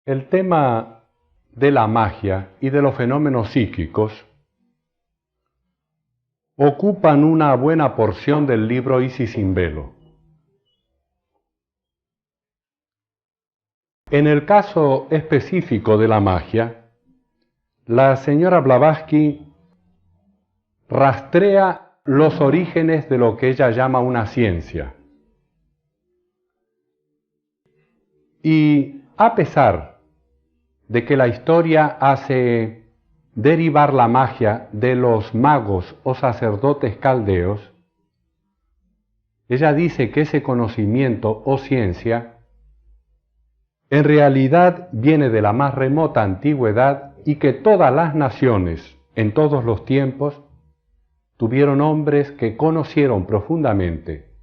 El tema de la magia y de los fenómenos psíquicos ocupan una buena porción del libro Isis sin velo. En el caso específico de la magia, la señora Blavatsky rastrea los orígenes de lo que ella llama una ciencia. Y a pesar de que la historia hace derivar la magia de los magos o sacerdotes caldeos, ella dice que ese conocimiento o ciencia en realidad viene de la más remota antigüedad y que todas las naciones en todos los tiempos tuvieron hombres que conocieron profundamente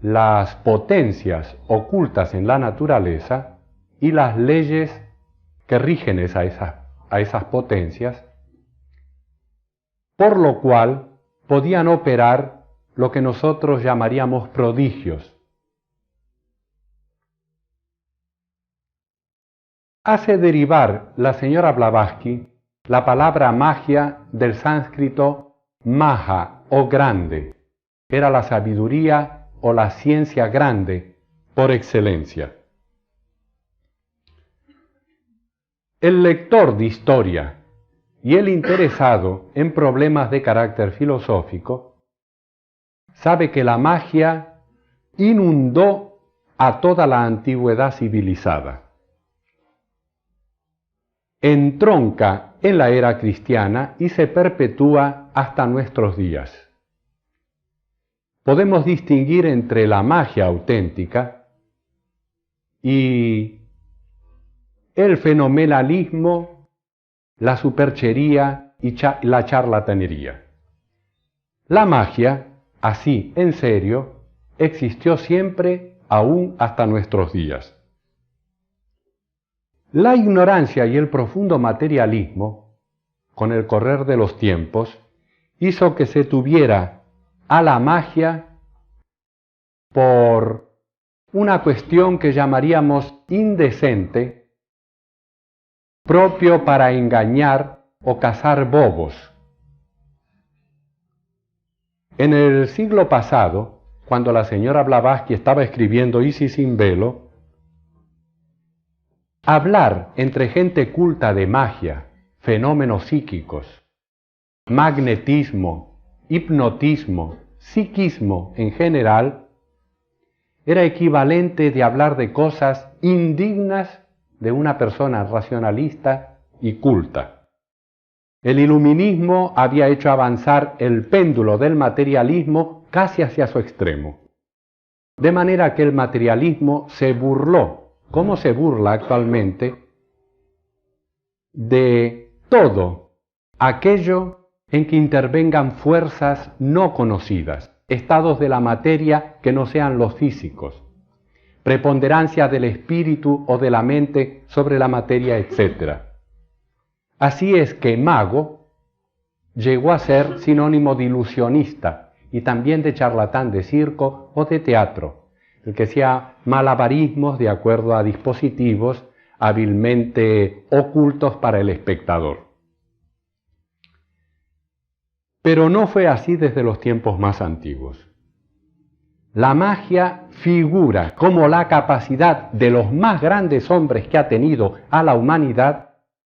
las potencias ocultas en la naturaleza y las leyes que rigen a esas potencias, por lo cual podían operar lo que nosotros llamaríamos prodigios. Hace derivar la señora Blavatsky la palabra magia del sánscrito maha o grande. Era la sabiduría o la ciencia grande por excelencia. El lector de historia y el interesado en problemas de carácter filosófico sabe que la magia inundó a toda la antigüedad civilizada. Entronca en la era cristiana y se perpetúa hasta nuestros días. Podemos distinguir entre la magia auténtica y el fenomenalismo, la superchería y la charlatanería. La magia, así en serio, existió siempre, aún hasta nuestros días. La ignorancia y el profundo materialismo, con el correr de los tiempos, hizo que se tuviera a la magia por una cuestión que llamaríamos indecente, propio para engañar o cazar bobos. En el siglo pasado, cuando la señora Blavatsky estaba escribiendo Isis sin velo, hablar entre gente culta de magia, fenómenos psíquicos, magnetismo, hipnotismo, psiquismo en general, era equivalente de hablar de cosas indignas de una persona racionalista y culta. El iluminismo había hecho avanzar el péndulo del materialismo casi hacia su extremo, de manera que el materialismo se burló, como se burla actualmente, de todo aquello en que intervengan fuerzas no conocidas, estados de la materia que no sean los físicos, preponderancia del espíritu o de la mente sobre la materia, etc. Así es que mago llegó a ser sinónimo de ilusionista y también de charlatán de circo o de teatro, el que hacía malabarismos de acuerdo a dispositivos hábilmente ocultos para el espectador. Pero no fue así desde los tiempos más antiguos. La magia figura como la capacidad de los más grandes hombres que ha tenido a la humanidad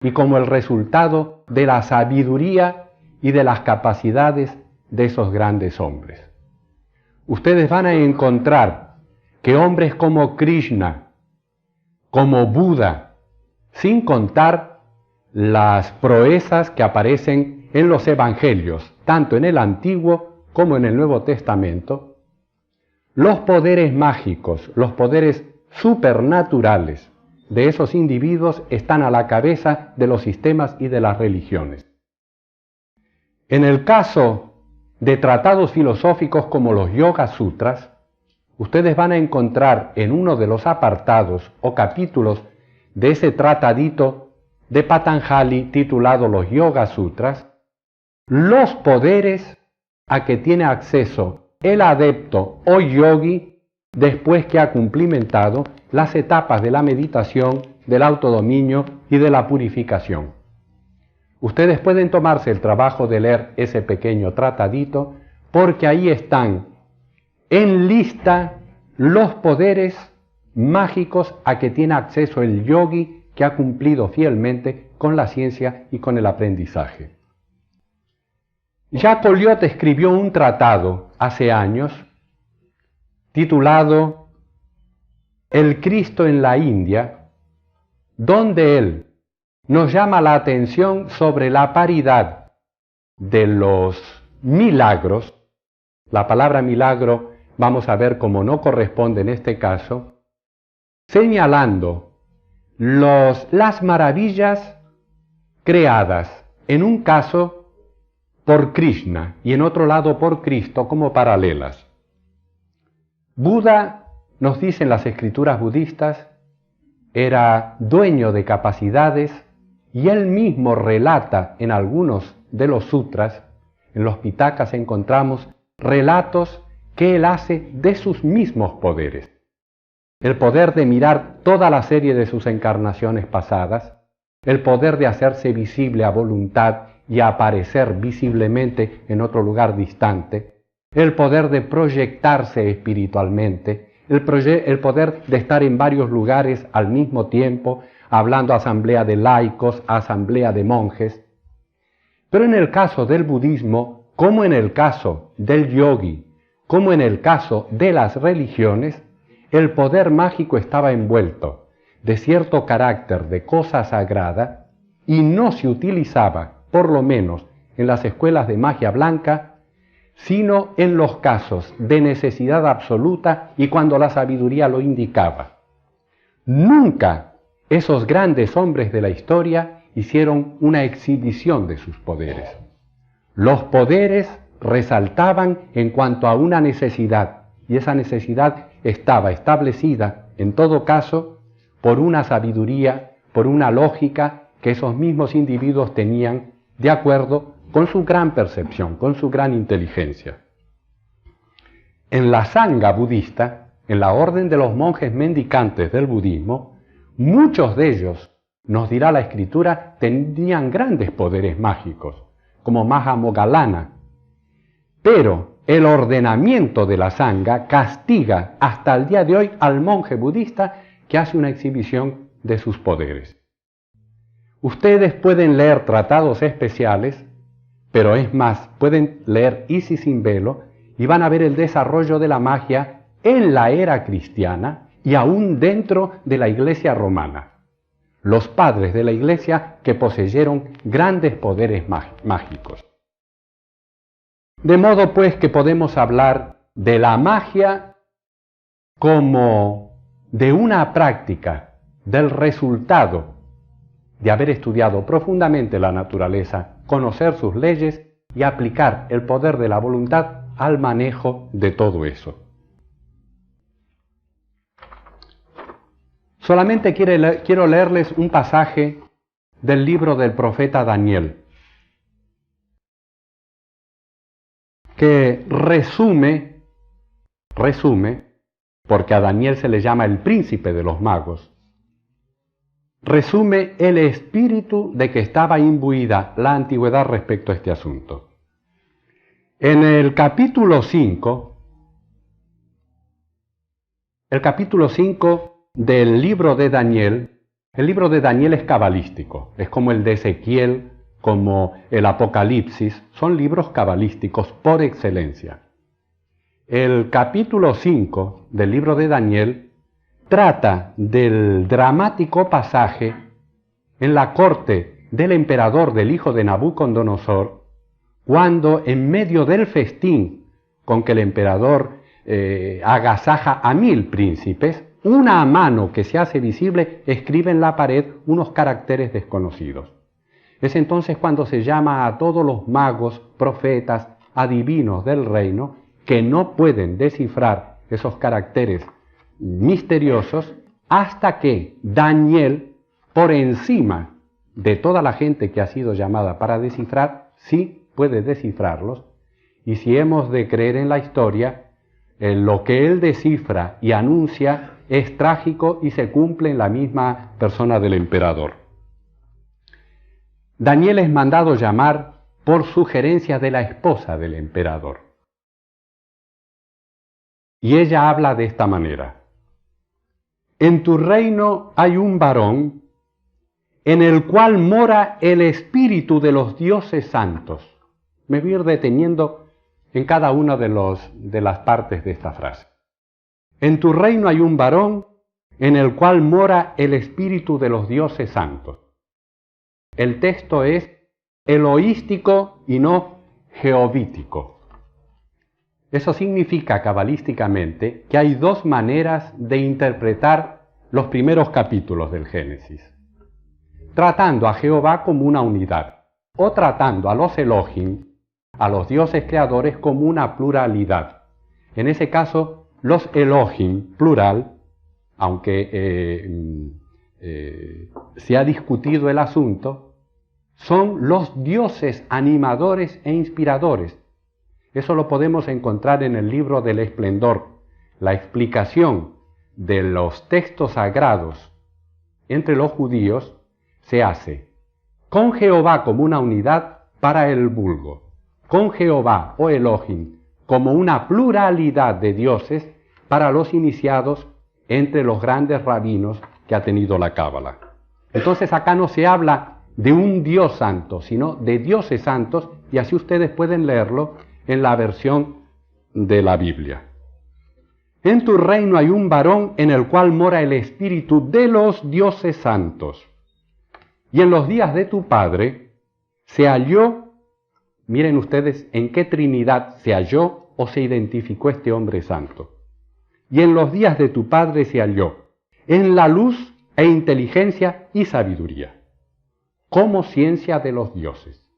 y como el resultado de la sabiduría y de las capacidades de esos grandes hombres. Ustedes van a encontrar que hombres como Krishna, como Buda, sin contar las proezas que aparecen en los evangelios, tanto en el Antiguo como en el Nuevo Testamento, los poderes mágicos, los poderes supernaturales de esos individuos están a la cabeza de los sistemas y de las religiones. En el caso de tratados filosóficos como los Yoga Sutras, ustedes van a encontrar en uno de los apartados o capítulos de ese tratadito de Patanjali titulado Los Yoga Sutras, los poderes a que tiene acceso el adepto o yogi después que ha cumplimentado las etapas de la meditación del autodominio y de la purificación. Ustedes pueden tomarse el trabajo de leer ese pequeño tratadito, porque ahí están en lista los poderes mágicos a que tiene acceso el yogi que ha cumplido fielmente con la ciencia y con el aprendizaje. Jacques Collot escribió un tratado hace años titulado El Cristo en la India, donde él nos llama la atención sobre la paridad de los milagros. La palabra milagro vamos a ver cómo no corresponde en este caso, señalando las maravillas creadas en un caso por Krishna y en otro lado por Cristo como paralelas. Buda, nos dicen las escrituras budistas, era dueño de capacidades y él mismo relata en algunos de los sutras, en los Pitakas encontramos relatos que él hace de sus mismos poderes. El poder de mirar toda la serie de sus encarnaciones pasadas, el poder de hacerse visible a voluntad y aparecer visiblemente en otro lugar distante, el poder de proyectarse espiritualmente, el poder de estar en varios lugares al mismo tiempo, hablando a asamblea de laicos, a asamblea de monjes. Pero en el caso del budismo, como en el caso del yogi, como en el caso de las religiones, el poder mágico estaba envuelto de cierto carácter de cosa sagrada y no se utilizaba, por lo menos en las escuelas de magia blanca, sino en los casos de necesidad absoluta y cuando la sabiduría lo indicaba. Nunca esos grandes hombres de la historia hicieron una exhibición de sus poderes. Los poderes resaltaban en cuanto a una necesidad, y esa necesidad estaba establecida, en todo caso, por una sabiduría, por una lógica que esos mismos individuos tenían de acuerdo con su gran percepción, con su gran inteligencia. En la sangha budista, en la orden de los monjes mendicantes del budismo, muchos de ellos, nos dirá la escritura, tenían grandes poderes mágicos, como Mahamoggallana. Pero el ordenamiento de la sangha castiga hasta el día de hoy al monje budista que hace una exhibición de sus poderes. Ustedes pueden leer tratados especiales, pero es más, pueden leer Isis sin velo y van a ver el desarrollo de la magia en la era cristiana y aún dentro de la Iglesia romana. Los padres de la Iglesia que poseyeron grandes poderes mágicos. De modo pues que podemos hablar de la magia como de una práctica, del resultado de haber estudiado profundamente la naturaleza, conocer sus leyes y aplicar el poder de la voluntad al manejo de todo eso. Solamente quiero leerles un pasaje del libro del profeta Daniel, que resume, porque a Daniel se le llama el príncipe de los magos, resume el espíritu de que estaba imbuida la antigüedad respecto a este asunto. En el capítulo 5 del libro de Daniel, el libro de Daniel es cabalístico, es como el de Ezequiel, como el Apocalipsis, son libros cabalísticos por excelencia. El capítulo 5 del libro de Daniel trata del dramático pasaje en la corte del emperador del hijo de Nabucodonosor, cuando en medio del festín con que el emperador agasaja a 1000 príncipes, una mano que se hace visible escribe en la pared unos caracteres desconocidos. Es entonces cuando se llama a todos los magos, profetas, adivinos del reino, que no pueden descifrar esos caracteres misteriosos, hasta que Daniel, por encima de toda la gente que ha sido llamada para descifrar, sí puede descifrarlos. Y si hemos de creer en la historia, lo que él descifra y anuncia es trágico y se cumple en la misma persona del emperador. Daniel es mandado llamar por sugerencia de la esposa del emperador. Y ella habla de esta manera: en tu reino hay un varón en el cual mora el espíritu de los dioses santos. Me voy a ir deteniendo en cada una de las partes de esta frase. En tu reino hay un varón en el cual mora el espíritu de los dioses santos. El texto es eloístico y no jehovítico. Eso significa cabalísticamente que hay dos maneras de interpretar los primeros capítulos del Génesis: tratando a Jehová como una unidad, o tratando a los Elohim, a los dioses creadores, como una pluralidad. En ese caso, los Elohim, plural, aunque se ha discutido el asunto, son los dioses animadores e inspiradores. Eso lo podemos encontrar en el libro del Esplendor, la explicación de los textos sagrados entre los judíos se hace con Jehová como una unidad para el vulgo, con Jehová o Elohim como una pluralidad de dioses para los iniciados entre los grandes rabinos que ha tenido la Cábala. Entonces acá no se habla de un Dios santo, sino de dioses santos, y así ustedes pueden leerlo en la versión de la Biblia. En tu reino hay un varón en el cual mora el espíritu de los dioses santos. Y en los días de tu padre se halló, miren ustedes en qué Trinidad se halló o se identificó este hombre santo. Y en los días de tu padre se halló en la luz e inteligencia y sabiduría, como ciencia de los dioses.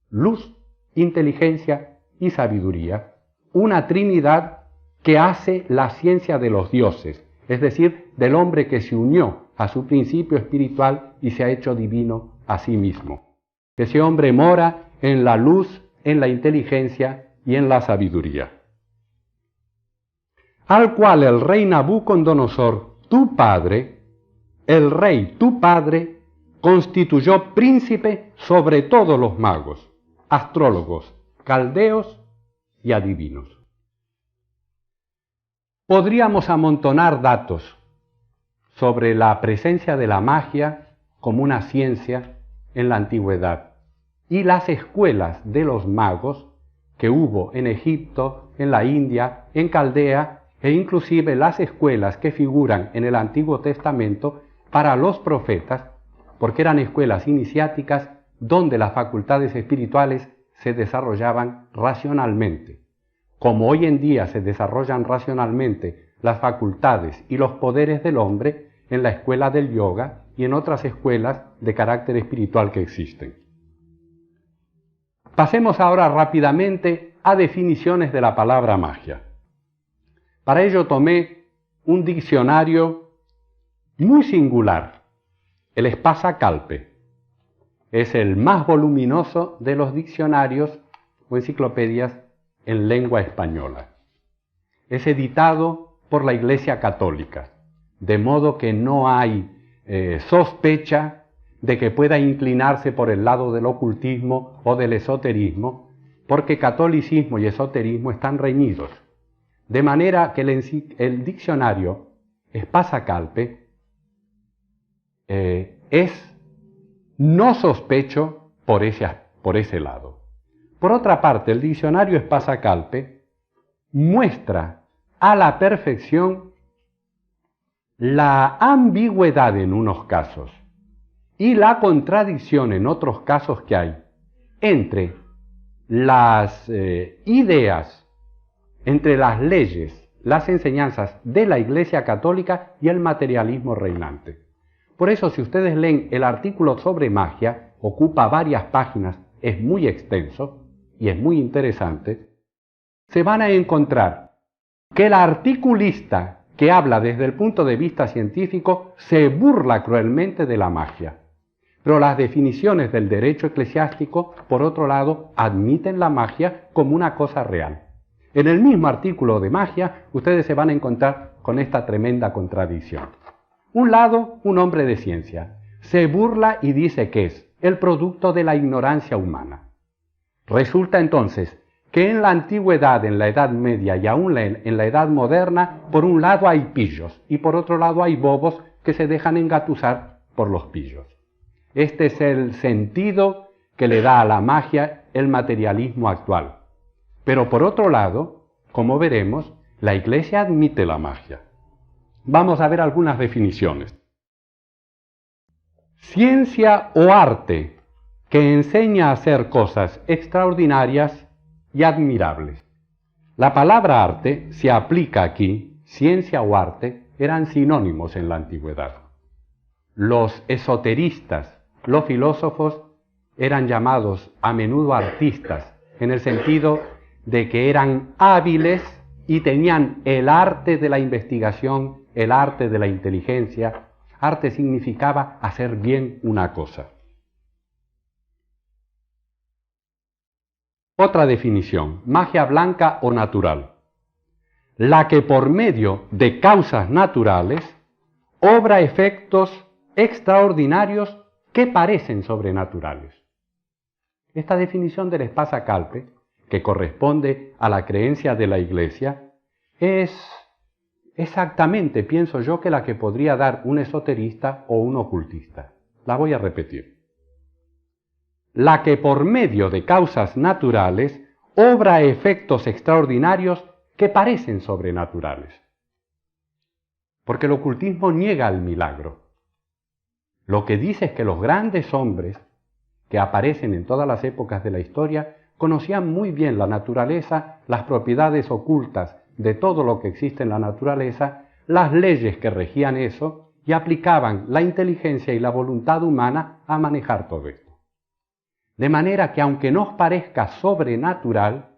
Luz, inteligencia y sabiduría, una Trinidad que hace la ciencia de los dioses, es decir, del hombre que se unió a su principio espiritual y se ha hecho divino a sí mismo. Ese hombre mora en la luz, en la inteligencia y en la sabiduría. Al cual el rey Nabucodonosor, tu padre, el rey tu padre, constituyó príncipe sobre todos los magos, astrólogos, caldeos y adivinos. Podríamos amontonar datos sobre la presencia de la magia como una ciencia en la antigüedad y las escuelas de los magos que hubo en Egipto, en la India, en Caldea, e inclusive las escuelas que figuran en el Antiguo Testamento para los profetas, porque eran escuelas iniciáticas donde las facultades espirituales se desarrollaban racionalmente. Como hoy en día se desarrollan racionalmente las facultades y los poderes del hombre en la escuela del yoga y en otras escuelas de carácter espiritual que existen. Pasemos ahora rápidamente a definiciones de la palabra magia. Para ello tomé un diccionario muy singular, el Espasa Calpe. Es el más voluminoso de los diccionarios o enciclopedias en lengua española. Es editado por la Iglesia Católica, de modo que no hay sospecha de que pueda inclinarse por el lado del ocultismo o del esoterismo, porque catolicismo y esoterismo están reñidos. De manera que el diccionario Espasa Calpe es no sospecho por ese lado. Por otra parte, el diccionario Espasa Calpe muestra a la perfección la ambigüedad en unos casos y la contradicción en otros casos que hay entre las ideas, entre las leyes, las enseñanzas de la Iglesia Católica y el materialismo reinante. Por eso, si ustedes leen el artículo sobre magia, ocupa varias páginas, es muy extenso y es muy interesante, se van a encontrar que el articulista que habla desde el punto de vista científico se burla cruelmente de la magia. Pero las definiciones del derecho eclesiástico, por otro lado, admiten la magia como una cosa real. En el mismo artículo de magia, ustedes se van a encontrar con esta tremenda contradicción. Un lado, un hombre de ciencia, se burla y dice que es el producto de la ignorancia humana. Resulta entonces que en la antigüedad, en la Edad Media y aún en la Edad Moderna, por un lado hay pillos y por otro lado hay bobos que se dejan engatusar por los pillos. Este es el sentido que le da a la magia el materialismo actual. Pero por otro lado, como veremos, la Iglesia admite la magia. Vamos a ver algunas definiciones. Ciencia o arte que enseña a hacer cosas extraordinarias y admirables. La palabra arte se aplica aquí, ciencia o arte eran sinónimos en la antigüedad. Los esoteristas, los filósofos, eran llamados a menudo artistas, en el sentido de que eran hábiles y tenían el arte de la investigación, el arte de la inteligencia. Arte significaba hacer bien una cosa. Otra definición, magia blanca o natural. La que por medio de causas naturales obra efectos extraordinarios que parecen sobrenaturales. Esta definición del Espasa-Calpe, que corresponde a la creencia de la Iglesia, es exactamente, pienso yo, que la que podría dar un esoterista o un ocultista. La voy a repetir. La que por medio de causas naturales obra efectos extraordinarios que parecen sobrenaturales. Porque el ocultismo niega el milagro. Lo que dice es que los grandes hombres que aparecen en todas las épocas de la historia conocían muy bien la naturaleza, las propiedades ocultas de todo lo que existe en la naturaleza, las leyes que regían eso, y aplicaban la inteligencia y la voluntad humana a manejar todo esto. De manera que aunque nos parezca sobrenatural,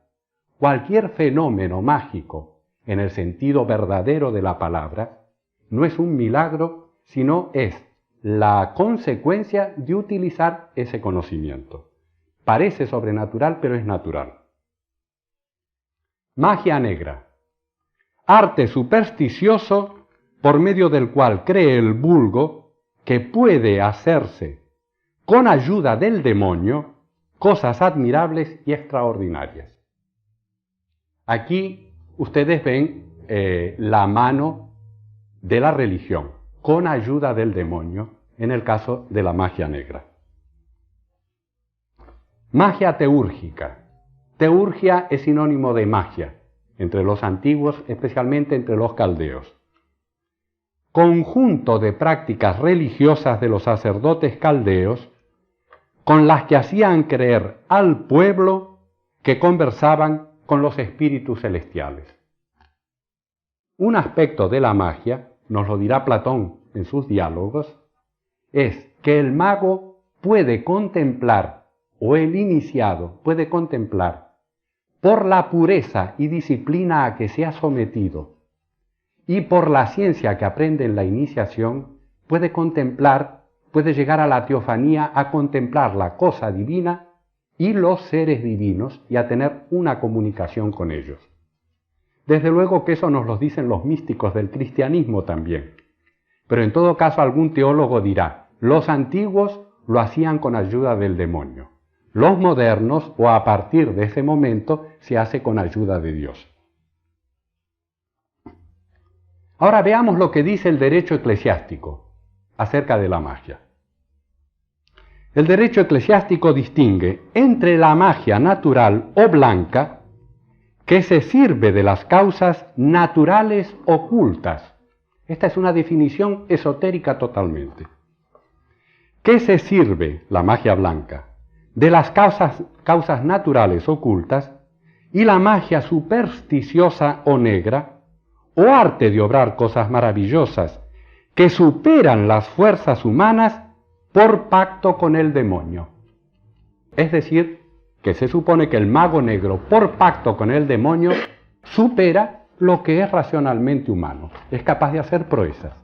cualquier fenómeno mágico, en el sentido verdadero de la palabra, no es un milagro, sino es la consecuencia de utilizar ese conocimiento. Parece sobrenatural, pero es natural. Magia negra. Arte supersticioso por medio del cual cree el vulgo que puede hacerse con ayuda del demonio cosas admirables y extraordinarias. Aquí ustedes ven la mano de la religión, con ayuda del demonio, en el caso de la magia negra. Magia teúrgica. Teurgia es sinónimo de magia, entre los antiguos, especialmente entre los caldeos. Conjunto de prácticas religiosas de los sacerdotes caldeos con las que hacían creer al pueblo que conversaban con los espíritus celestiales. Un aspecto de la magia, nos lo dirá Platón en sus diálogos, es que el mago puede contemplar, o el iniciado puede contemplar, por la pureza y disciplina a que se ha sometido y por la ciencia que aprende en la iniciación, puede contemplar, puede llegar a la teofanía, a contemplar la cosa divina y los seres divinos y a tener una comunicación con ellos. Desde luego que eso nos lo dicen los místicos del cristianismo también. Pero en todo caso algún teólogo dirá, los antiguos lo hacían con ayuda del demonio. Los modernos, o a partir de ese momento, se hace con ayuda de Dios. Ahora veamos lo que dice el derecho eclesiástico acerca de la magia. El derecho eclesiástico distingue entre la magia natural o blanca, que se sirve de las causas naturales ocultas. Esta es una definición esotérica totalmente. ¿Qué se sirve, la magia blanca? De las causas naturales ocultas, y la magia supersticiosa o negra, o arte de obrar cosas maravillosas que superan las fuerzas humanas por pacto con el demonio. Es decir, que se supone que el mago negro, por pacto con el demonio, supera lo que es racionalmente humano, es capaz de hacer proezas.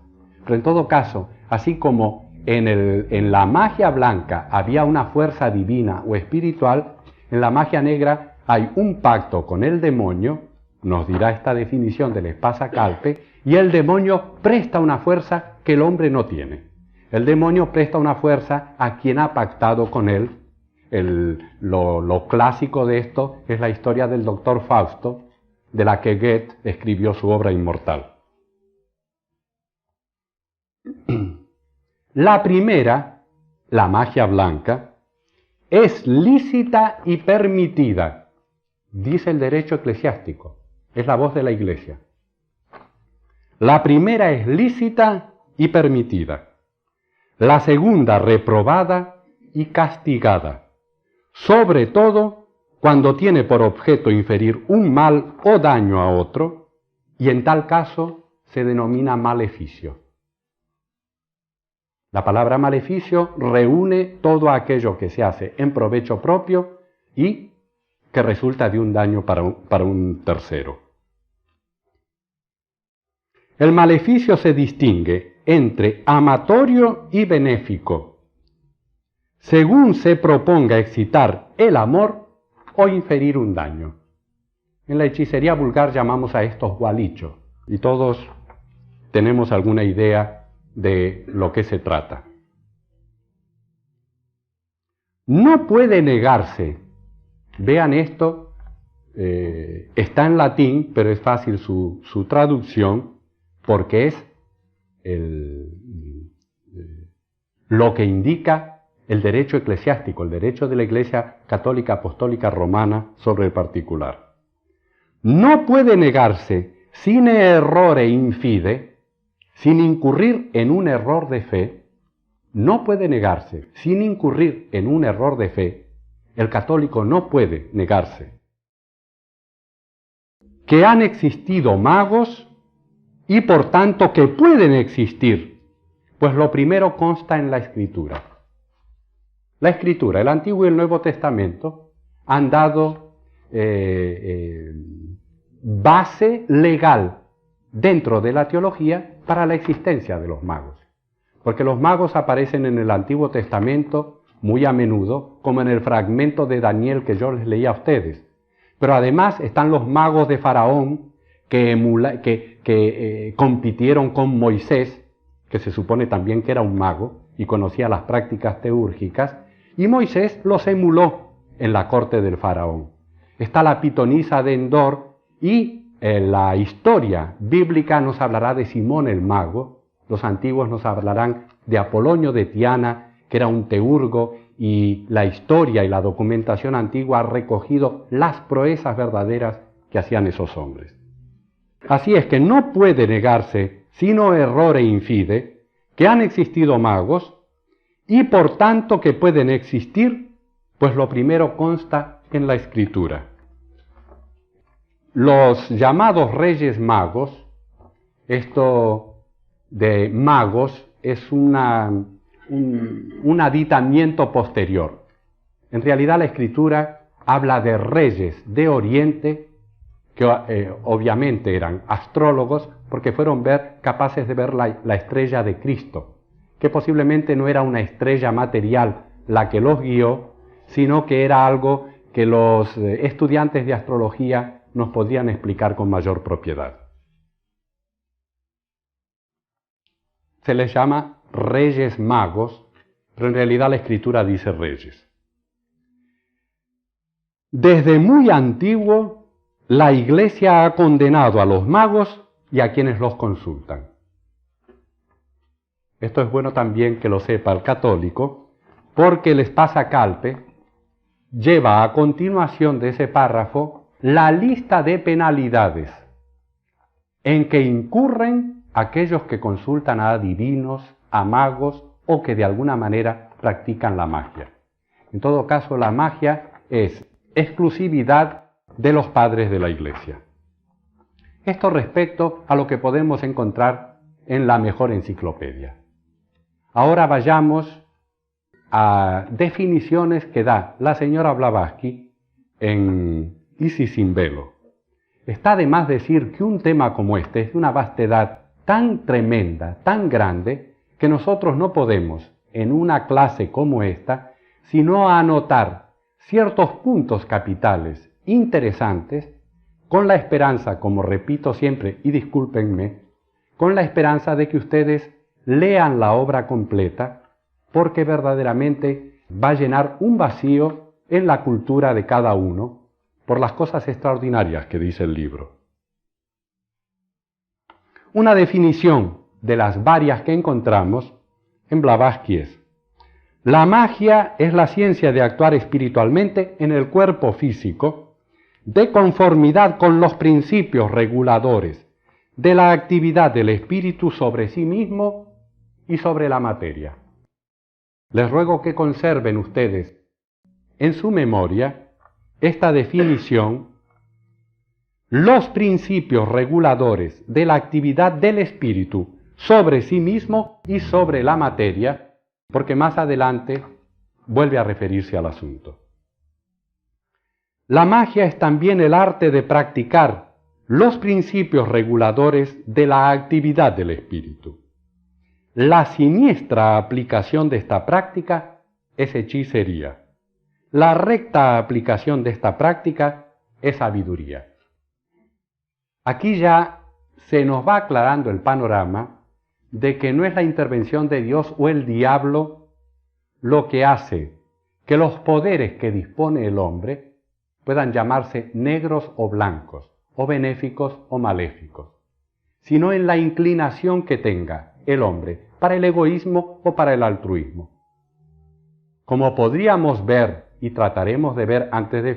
Pero en todo caso, así como en la magia blanca había una fuerza divina o espiritual, en la magia negra hay un pacto con el demonio nos dirá esta definición del espasa-calpe, y el demonio presta una fuerza que el hombre no tiene. El demonio presta una fuerza a quien ha pactado con él. Lo clásico de esto es la historia del doctor Fausto, de la que Goethe escribió su obra inmortal. La primera, la magia blanca, es lícita y permitida, dice el derecho eclesiástico, es la voz de la Iglesia. La primera es lícita y permitida. La segunda reprobada y castigada, sobre todo cuando tiene por objeto inferir un mal o daño a otro, y en tal caso se denomina maleficio. La palabra maleficio reúne todo aquello que se hace en provecho propio y que resulta de un daño para un tercero. El maleficio se distingue entre amatorio y benéfico, según se proponga excitar el amor o inferir un daño. En la hechicería vulgar llamamos a estos gualichos, y todos tenemos alguna idea de lo que se trata. No puede negarse, vean esto, está en latín, pero es fácil su traducción, porque es lo que indica el derecho eclesiástico, el derecho de la Iglesia Católica Apostólica Romana sobre el particular. No puede negarse sin errore infide, sin incurrir en un error de fe, no puede negarse sin incurrir en un error de fe, el católico no puede negarse que han existido magos y por tanto que pueden existir, pues lo primero consta en la Escritura. La Escritura, el Antiguo y el Nuevo Testamento, han dado base legal dentro de la teología para la existencia de los magos. Porque los magos aparecen en el Antiguo Testamento muy a menudo, como en el fragmento de Daniel que yo les leí a ustedes. Pero además están los magos de Faraón que compitieron con Moisés, que se supone también que era un mago y conocía las prácticas teúrgicas, y Moisés los emuló en la corte del Faraón. Está la pitonisa de Endor, y la historia bíblica nos hablará de Simón el mago, los antiguos nos hablarán de Apolonio de Tiana, que era un teurgo, y la historia y la documentación antigua ha recogido las proezas verdaderas que hacían esos hombres. Así es que no puede negarse, sino errore infide, que han existido magos, y por tanto que pueden existir, pues lo primero consta en la Escritura. Los llamados reyes magos, esto de magos es un aditamiento posterior. En realidad la Escritura habla de reyes de Oriente, que obviamente eran astrólogos, porque fueron capaces de ver la estrella de Cristo, que posiblemente no era una estrella material la que los guió, sino que era algo que los estudiantes de astrología nos podían explicar con mayor propiedad. Se les llama reyes magos, pero en realidad la Escritura dice reyes. Desde muy antiguo, la Iglesia ha condenado a los magos y a quienes los consultan. Esto es bueno también que lo sepa el católico, porque el espasa-calpe lleva a continuación de ese párrafo la lista de penalidades en que incurren aquellos que consultan a adivinos, a magos o que de alguna manera practican la magia. En todo caso, la magia es exclusividad de los padres de la Iglesia. Esto respecto a lo que podemos encontrar en la mejor enciclopedia. Ahora vayamos a definiciones que da la señora Blavatsky en Isis sin velo. Está de más decir que un tema como este es de una vastedad tan tremenda, tan grande, que nosotros no podemos, en una clase como esta, sino anotar ciertos puntos capitales interesantes con la esperanza, como repito siempre, y discúlpenme, con la esperanza de que ustedes lean la obra completa, porque verdaderamente va a llenar un vacío en la cultura de cada uno por las cosas extraordinarias que dice el libro. Una definición de las varias que encontramos en Blavatsky es: la magia es la ciencia de actuar espiritualmente en el cuerpo físico de conformidad con los principios reguladores de la actividad del espíritu sobre sí mismo y sobre la materia. Les ruego que conserven ustedes en su memoria esta definición: los principios reguladores de la actividad del espíritu sobre sí mismo y sobre la materia, porque más adelante vuelve a referirse al asunto. La magia es también el arte de practicar los principios reguladores de la actividad del espíritu. La siniestra aplicación de esta práctica es hechicería. La recta aplicación de esta práctica es sabiduría. Aquí ya se nos va aclarando el panorama de que no es la intervención de Dios o el diablo lo que hace que los poderes que dispone el hombre puedan llamarse negros o blancos, o benéficos o maléficos, sino en la inclinación que tenga el hombre para el egoísmo o para el altruismo. Como podríamos ver y trataremos de ver antes de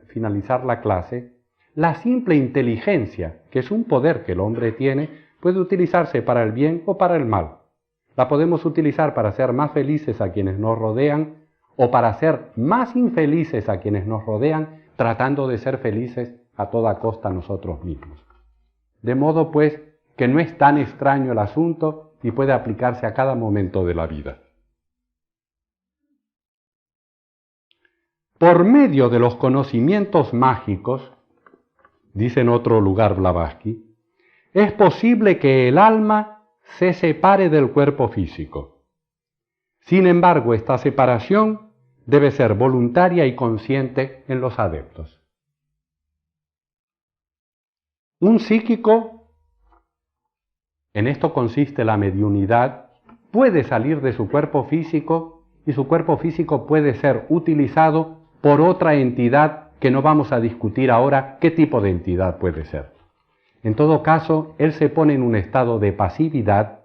finalizar la clase, la simple inteligencia, que es un poder que el hombre tiene, puede utilizarse para el bien o para el mal. La podemos utilizar para hacer más felices a quienes nos rodean o para hacer más infelices a quienes nos rodean, tratando de ser felices a toda costa nosotros mismos. De modo pues que no es tan extraño el asunto y puede aplicarse a cada momento de la vida. Por medio de los conocimientos mágicos, dice en otro lugar Blavatsky, es posible que el alma se separe del cuerpo físico. Sin embargo, esta separación debe ser voluntaria y consciente en los adeptos. Un psíquico, en esto consiste la mediunidad, puede salir de su cuerpo físico y su cuerpo físico puede ser utilizado por otra entidad que no vamos a discutir ahora qué tipo de entidad puede ser. En todo caso, él se pone en un estado de pasividad,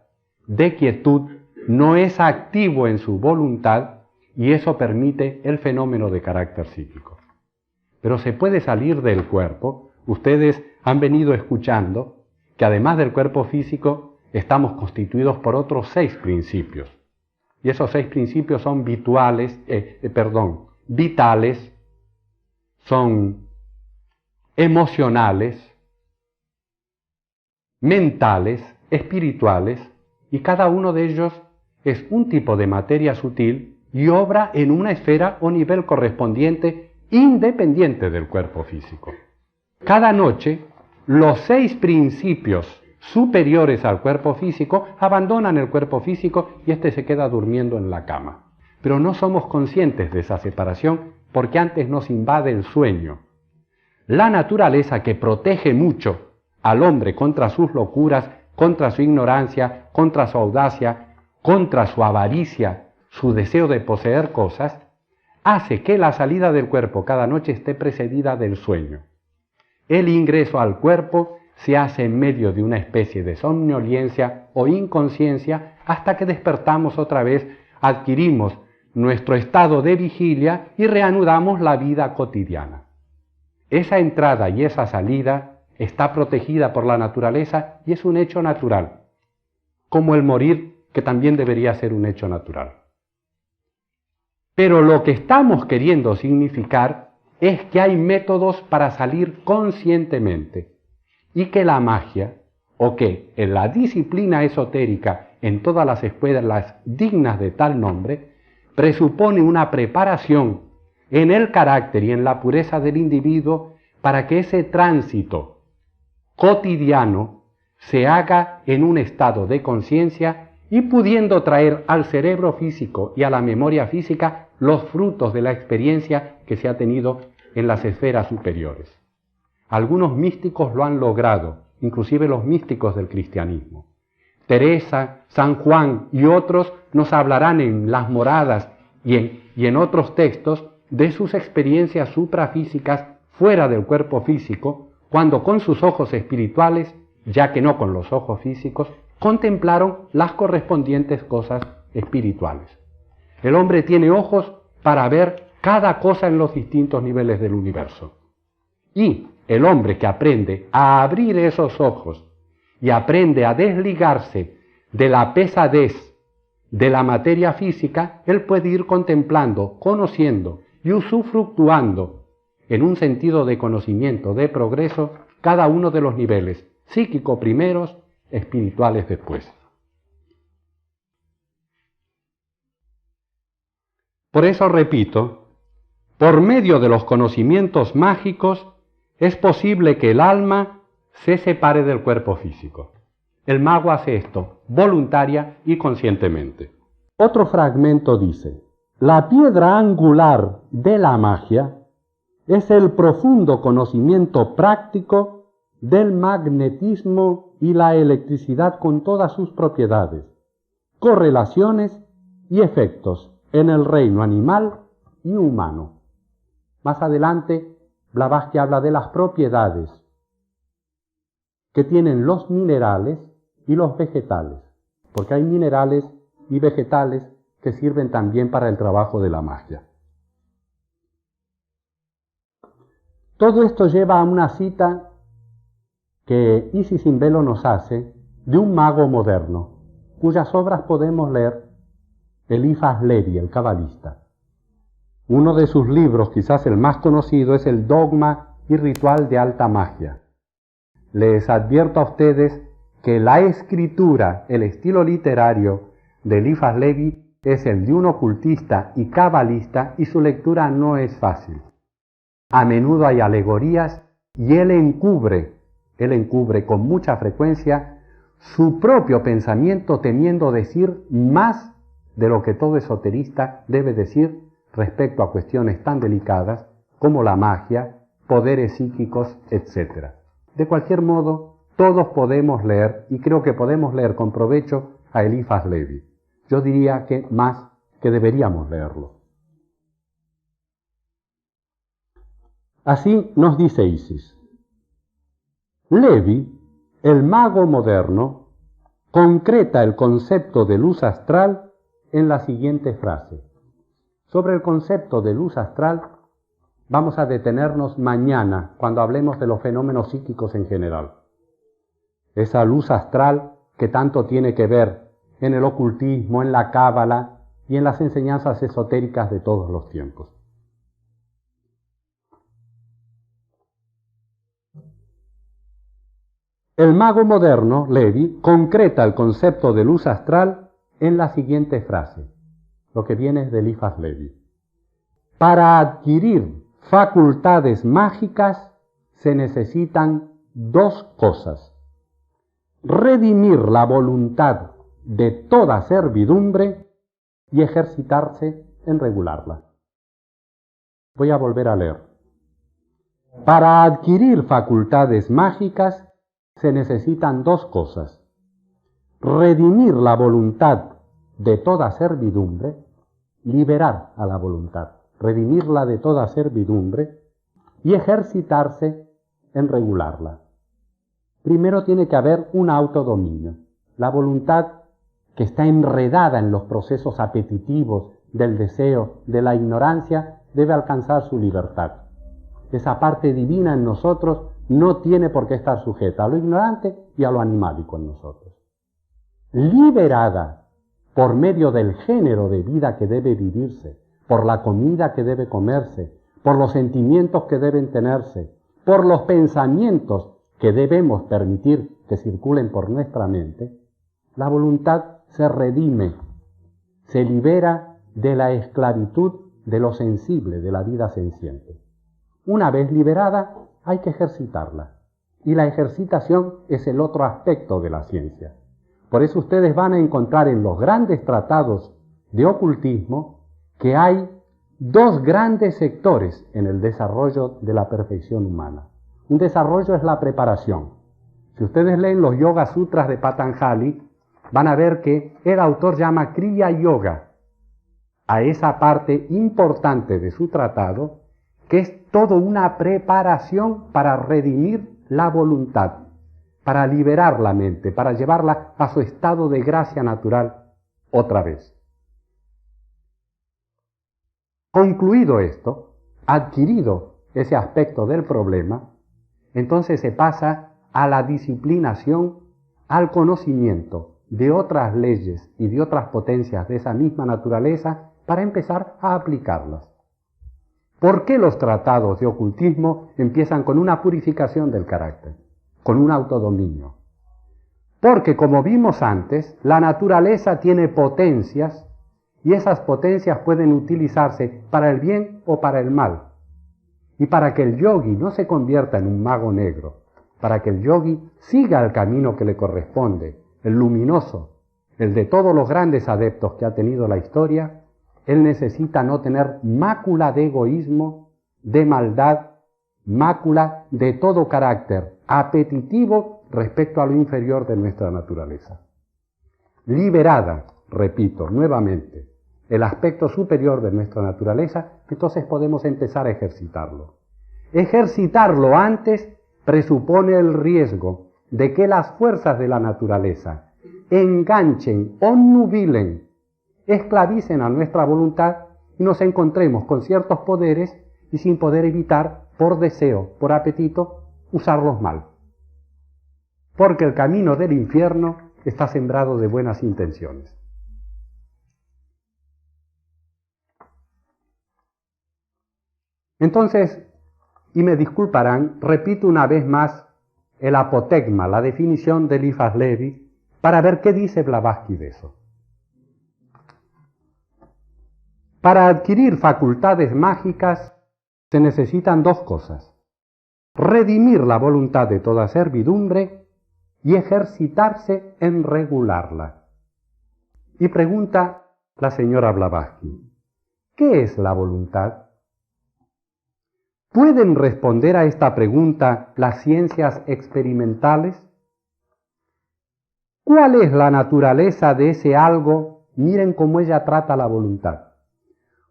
de quietud, no es activo en su voluntad y eso permite el fenómeno de carácter psíquico. Pero se puede salir del cuerpo. Ustedes han venido escuchando que además del cuerpo físico estamos constituidos por otros 6 principios. Y esos 6 principios son vitales, son emocionales, mentales, espirituales, y cada uno de ellos es un tipo de materia sutil y obra en una esfera o nivel correspondiente independiente del cuerpo físico. Cada noche, los 6 principios superiores al cuerpo físico abandonan el cuerpo físico y éste se queda durmiendo en la cama. Pero no somos conscientes de esa separación porque antes nos invade el sueño. La naturaleza, que protege mucho al hombre contra sus locuras, contra su ignorancia, contra su audacia, contra su avaricia, su deseo de poseer cosas, hace que la salida del cuerpo cada noche esté precedida del sueño. El ingreso al cuerpo se hace en medio de una especie de somnolencia o inconsciencia hasta que despertamos otra vez, adquirimos nuestro estado de vigilia y reanudamos la vida cotidiana. Esa entrada y esa salida está protegida por la naturaleza y es un hecho natural, como el morir, que también debería ser un hecho natural. Pero lo que estamos queriendo significar es que hay métodos para salir conscientemente y que la magia, o que en la disciplina esotérica en todas las escuelas dignas de tal nombre, presupone una preparación en el carácter y en la pureza del individuo para que ese tránsito cotidiano se haga en un estado de conciencia y pudiendo traer al cerebro físico y a la memoria física los frutos de la experiencia que se ha tenido en las esferas superiores. Algunos místicos lo han logrado, inclusive los místicos del cristianismo. Teresa, San Juan y otros nos hablarán en Las Moradas y en otros textos de sus experiencias suprafísicas fuera del cuerpo físico, cuando con sus ojos espirituales, ya que no con los ojos físicos, contemplaron las correspondientes cosas espirituales. El hombre tiene ojos para ver cada cosa en los distintos niveles del universo. Y el hombre que aprende a abrir esos ojos y aprende a desligarse de la pesadez de la materia física, él puede ir contemplando, conociendo y usufructuando en un sentido de conocimiento, de progreso, cada uno de los niveles, psíquico primeros, espirituales después. Por eso repito, por medio de los conocimientos mágicos es posible que el alma se separe del cuerpo físico. El mago hace esto voluntaria y conscientemente. Otro fragmento dice: la piedra angular de la magia es el profundo conocimiento práctico del magnetismo y la electricidad con todas sus propiedades, correlaciones y efectos en el reino animal y humano. Más adelante, Blavatsky habla de las propiedades que tienen los minerales y los vegetales, porque hay minerales y vegetales que sirven también para el trabajo de la magia. Todo esto lleva a una cita que Isis Simbelo nos hace de un mago moderno, cuyas obras podemos leer Eliphas Levi, el cabalista. Uno de sus libros, quizás el más conocido, es el Dogma y Ritual de Alta Magia. Les advierto a ustedes que la escritura, el estilo literario de Eliphas Levi es el de un ocultista y cabalista, y su lectura no es fácil. A menudo hay alegorías y él encubre con mucha frecuencia su propio pensamiento, temiendo decir más de lo que todo esoterista debe decir respecto a cuestiones tan delicadas como la magia, poderes psíquicos, etc. De cualquier modo, todos podemos leer, y creo que podemos leer con provecho, a Eliphas Levi. Yo diría que más que deberíamos leerlo. Así nos dice Isis. Levi, el mago moderno, concreta el concepto de luz astral en la siguiente frase. Sobre el concepto de luz astral vamos a detenernos mañana cuando hablemos de los fenómenos psíquicos en general. Esa luz astral que tanto tiene que ver en el ocultismo, en la cábala y en las enseñanzas esotéricas de todos los tiempos. El mago moderno, Levi, concreta el concepto de luz astral en la siguiente frase, lo que viene es de Eliphas Levi. Para adquirir facultades mágicas se necesitan dos cosas: redimir la voluntad de toda servidumbre y ejercitarse en regularla. Voy a volver a leer. Para adquirir facultades mágicas se necesitan dos cosas: redimir la voluntad de toda servidumbre, liberar a la voluntad, redimirla de toda servidumbre y ejercitarse en regularla. Primero tiene que haber un autodominio. La voluntad que está enredada en los procesos apetitivos del deseo, de la ignorancia, debe alcanzar su libertad. Esa parte divina en nosotros no tiene por qué estar sujeta a lo ignorante y a lo animálico en nosotros. Liberada por medio del género de vida que debe vivirse, por la comida que debe comerse, por los sentimientos que deben tenerse, por los pensamientos que debemos permitir que circulen por nuestra mente, la voluntad se redime, se libera de la esclavitud de lo sensible, de la vida senciente. Una vez liberada, hay que ejercitarla. Y la ejercitación es el otro aspecto de la ciencia. Por eso ustedes van a encontrar en los grandes tratados de ocultismo que hay dos grandes sectores en el desarrollo de la perfección humana. Un desarrollo es la preparación. Si ustedes leen los Yoga Sutras de Patanjali, van a ver que el autor llama Kriya Yoga a esa parte importante de su tratado, que es toda una preparación para redimir la voluntad, para liberar la mente, para llevarla a su estado de gracia natural otra vez. Concluido esto, adquirido ese aspecto del problema, entonces se pasa a la disciplinación, al conocimiento de otras leyes y de otras potencias de esa misma naturaleza para empezar a aplicarlas. ¿Por qué los tratados de ocultismo empiezan con una purificación del carácter, con un autodominio? Porque, como vimos antes, la naturaleza tiene potencias y esas potencias pueden utilizarse para el bien o para el mal. Y para que el yogi no se convierta en un mago negro, para que el yogi siga el camino que le corresponde, el luminoso, el de todos los grandes adeptos que ha tenido la historia, él necesita no tener mácula de egoísmo, de maldad, mácula de todo carácter apetitivo respecto a lo inferior de nuestra naturaleza. Liberada, repito nuevamente, el aspecto superior de nuestra naturaleza, entonces podemos empezar a ejercitarlo. Ejercitarlo antes presupone el riesgo de que las fuerzas de la naturaleza enganchen, obnubilen, esclavicen a nuestra voluntad y nos encontremos con ciertos poderes y sin poder evitar, por deseo, por apetito, usarlos mal. Porque el camino del infierno está sembrado de buenas intenciones. Entonces, y me disculparán, repito una vez más el apotegma, la definición de Eliphas Levi, para ver qué dice Blavatsky de eso. Para adquirir facultades mágicas se necesitan dos cosas: redimir la voluntad de toda servidumbre y ejercitarse en regularla. Y pregunta la señora Blavatsky, ¿qué es la voluntad? ¿Pueden responder a esta pregunta las ciencias experimentales? ¿Cuál es la naturaleza de ese algo? Miren cómo ella trata la voluntad.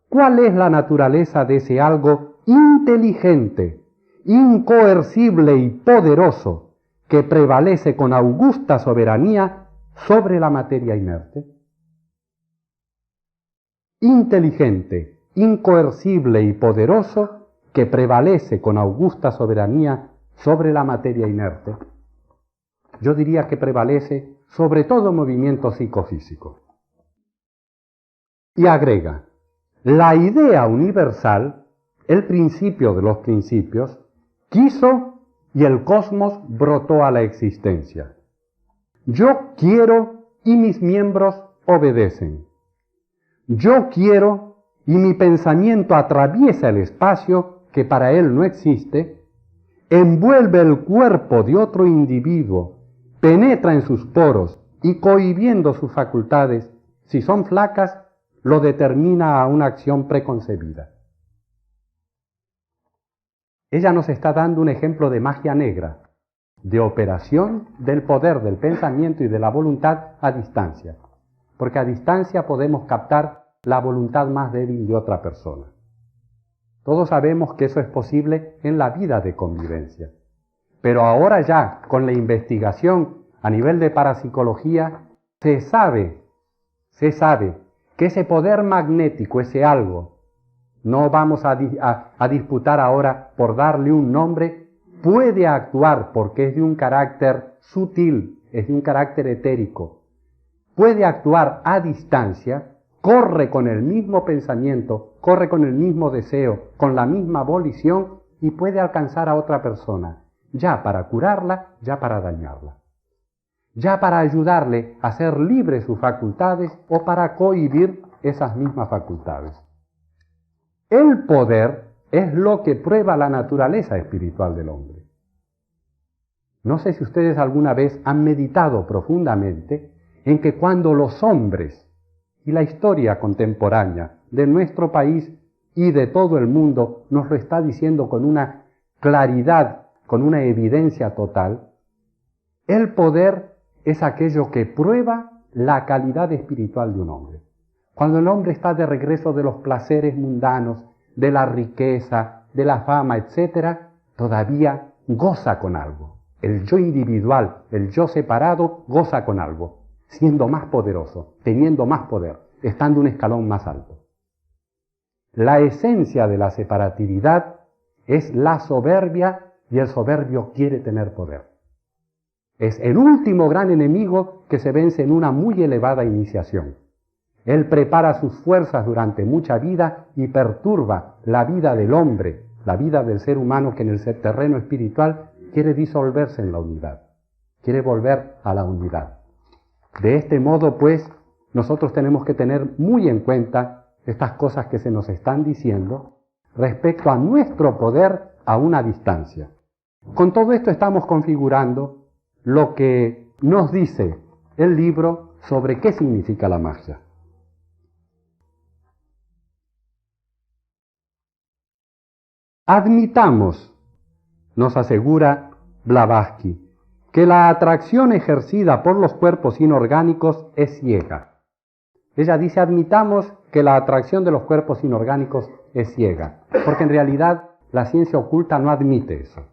¿Cuál es la naturaleza de ese algo inteligente, incoercible y poderoso que prevalece con augusta soberanía sobre la materia inerte? Inteligente, incoercible y poderoso que prevalece con augusta soberanía sobre la materia inerte. Yo diría que prevalece sobre todo movimiento psicofísico. Y agrega, la idea universal, el principio de los principios, quiso y el cosmos brotó a la existencia. Yo quiero y mis miembros obedecen. Yo quiero y mi pensamiento atraviesa el espacio que para él no existe, envuelve el cuerpo de otro individuo, penetra en sus poros y cohibiendo sus facultades, si son flacas, lo determina a una acción preconcebida. Ella nos está dando un ejemplo de magia negra, de operación del poder del pensamiento y de la voluntad a distancia, porque a distancia podemos captar la voluntad más débil de otra persona. Todos sabemos que eso es posible en la vida de convivencia. Pero ahora ya, con la investigación a nivel de parapsicología, se sabe que ese poder magnético, ese algo, no vamos a disputar ahora por darle un nombre, puede actuar porque es de un carácter sutil, es de un carácter etérico, puede actuar a distancia, corre con el mismo pensamiento, corre con el mismo deseo, con la misma volición y puede alcanzar a otra persona, ya para curarla, ya para dañarla, ya para ayudarle a hacer libre sus facultades o para cohibir esas mismas facultades. El poder es lo que prueba la naturaleza espiritual del hombre. No sé si ustedes alguna vez han meditado profundamente en que cuando los hombres y la historia contemporánea de nuestro país y de todo el mundo nos lo está diciendo con una claridad con una evidencia total, el poder es aquello que prueba la calidad espiritual de un hombre. Cuando el hombre está de regreso de los placeres mundanos, de la riqueza, de la fama, etc., todavía goza con algo. El yo individual, el yo separado, goza con algo, siendo más poderoso, teniendo más poder, estando un escalón más alto. La esencia de la separatividad es la soberbia y el soberbio quiere tener poder. Es el último gran enemigo que se vence en una muy elevada iniciación. Él prepara sus fuerzas durante mucha vida y perturba la vida del hombre, la vida del ser humano que en el terreno espiritual quiere disolverse en la unidad, quiere volver a la unidad. De este modo, pues, nosotros tenemos que tener muy en cuenta estas cosas que se nos están diciendo respecto a nuestro poder a una distancia. Con todo esto estamos configurando lo que nos dice el libro sobre qué significa la magia. Admitamos, nos asegura Blavatsky, que la atracción ejercida por los cuerpos inorgánicos es ciega. Ella dice, admitamos que la atracción de los cuerpos inorgánicos es ciega, porque en realidad la ciencia oculta no admite eso.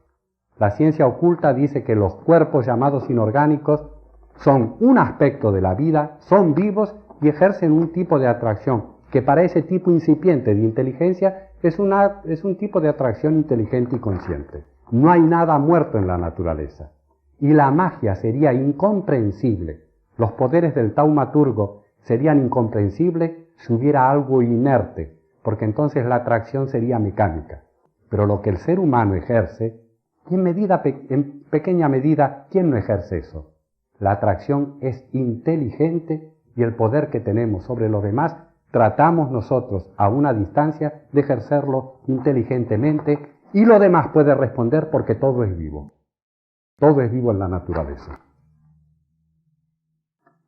La ciencia oculta dice que los cuerpos llamados inorgánicos son un aspecto de la vida, son vivos y ejercen un tipo de atracción, que para ese tipo incipiente de inteligencia es un tipo de atracción inteligente y consciente. No hay nada muerto en la naturaleza. Y la magia sería incomprensible. Los poderes del taumaturgo serían incomprensibles si hubiera algo inerte, porque entonces la atracción sería mecánica. Pero lo que el ser humano ejerce, en pequeña medida, ¿quién no ejerce eso? La atracción es inteligente y el poder que tenemos sobre los demás tratamos nosotros a una distancia de ejercerlo inteligentemente y lo demás puede responder porque todo es vivo. Todo es vivo en la naturaleza.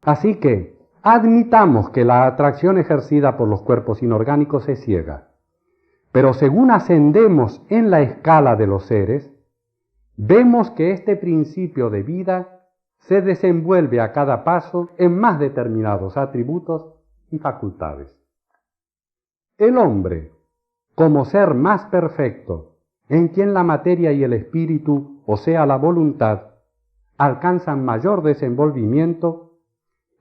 Así que admitamos que la atracción ejercida por los cuerpos inorgánicos es ciega, pero según ascendemos en la escala de los seres, vemos que este principio de vida se desenvuelve a cada paso en más determinados atributos y facultades. El hombre, como ser más perfecto, en quien la materia y el espíritu, o sea la voluntad, alcanzan mayor desenvolvimiento,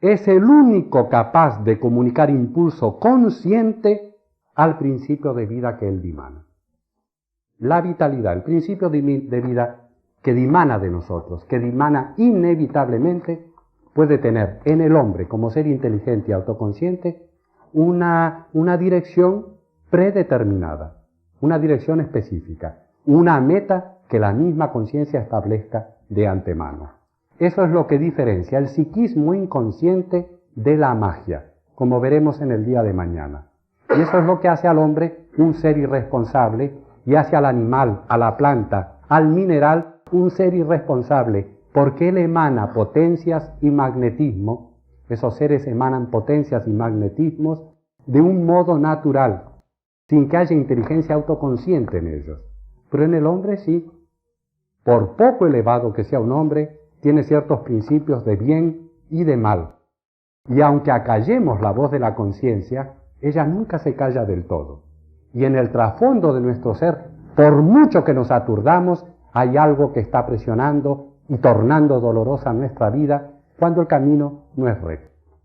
es el único capaz de comunicar impulso consciente al principio de vida que él dimana. La vitalidad, el principio de vida que dimana de nosotros, que dimana inevitablemente, puede tener en el hombre, como ser inteligente y autoconsciente, una dirección predeterminada, una dirección específica, una meta que la misma conciencia establezca de antemano. Eso es lo que diferencia el psiquismo inconsciente de la magia, como veremos en el día de mañana. Y eso es lo que hace al hombre un ser irresponsable y hace al animal, a la planta, al mineral, un ser irresponsable, porque él emana potencias y magnetismo. Esos seres emanan potencias y magnetismos de un modo natural, sin que haya inteligencia autoconsciente en ellos. Pero en el hombre sí. Por poco elevado que sea un hombre, tiene ciertos principios de bien y de mal. Y aunque acallemos la voz de la conciencia, ella nunca se calla del todo. Y en el trasfondo de nuestro ser, por mucho que nos aturdamos, hay algo que está presionando y tornando dolorosa nuestra vida cuando el camino no es recto.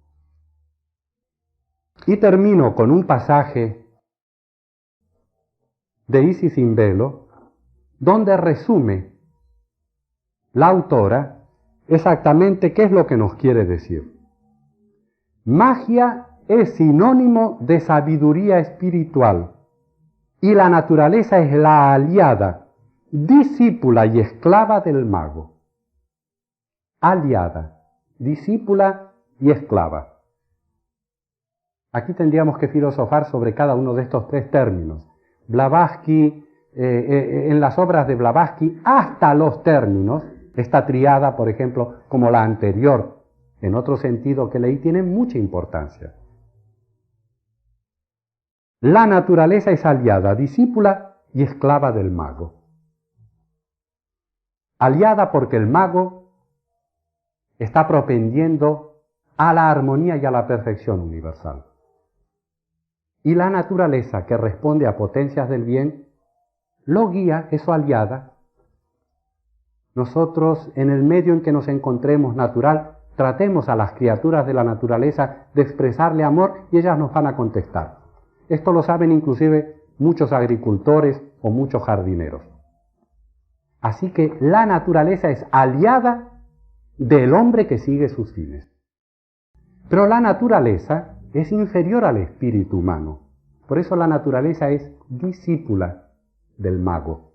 Y termino con un pasaje de Isis sin velo, donde resume la autora exactamente qué es lo que nos quiere decir. Magia es sinónimo de sabiduría espiritual y la naturaleza es la aliada, discípula y esclava del mago. Aliada, discípula y esclava. Aquí tendríamos que filosofar sobre cada uno de estos tres términos. Blavatsky, en las obras de Blavatsky, hasta los términos, esta triada, por ejemplo, como la anterior, en otro sentido que leí, tienen mucha importancia. La naturaleza es aliada, discípula y esclava del mago. aliada porque el mago está propendiendo a la armonía y a la perfección universal. Y la naturaleza, que responde a potencias del bien, lo guía, es su aliada. Nosotros, en el medio en que nos encontremos natural, tratemos a las criaturas de la naturaleza de expresarle amor y ellas nos van a contestar. Esto lo saben inclusive muchos agricultores o muchos jardineros. Así que la naturaleza es aliada del hombre que sigue sus fines. Pero la naturaleza es inferior al espíritu humano. Por eso la naturaleza es discípula del mago.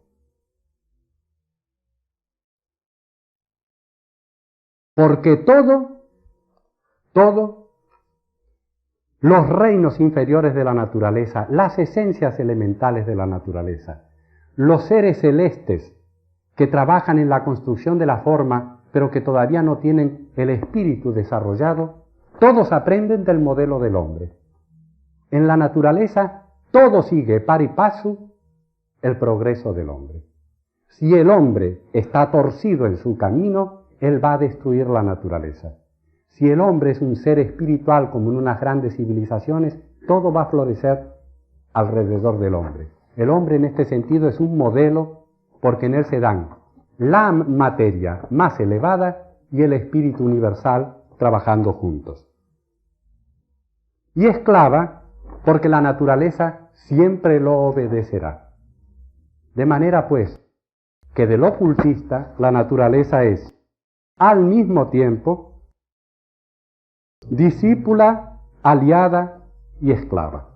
Porque todo, los reinos inferiores de la naturaleza, las esencias elementales de la naturaleza, los seres celestes que trabajan en la construcción de la forma, pero que todavía no tienen el espíritu desarrollado, todos aprenden del modelo del hombre. En la naturaleza todo sigue pari passu el progreso del hombre. Si el hombre está torcido en su camino, él va a destruir la naturaleza. Si el hombre es un ser espiritual como en unas grandes civilizaciones, todo va a florecer alrededor del hombre. El hombre en este sentido es un modelo porque en él se dan la materia más elevada y el espíritu universal trabajando juntos. Y esclava porque la naturaleza siempre lo obedecerá. De manera pues que del ocultista la naturaleza es al mismo tiempo discípula, aliada y esclava.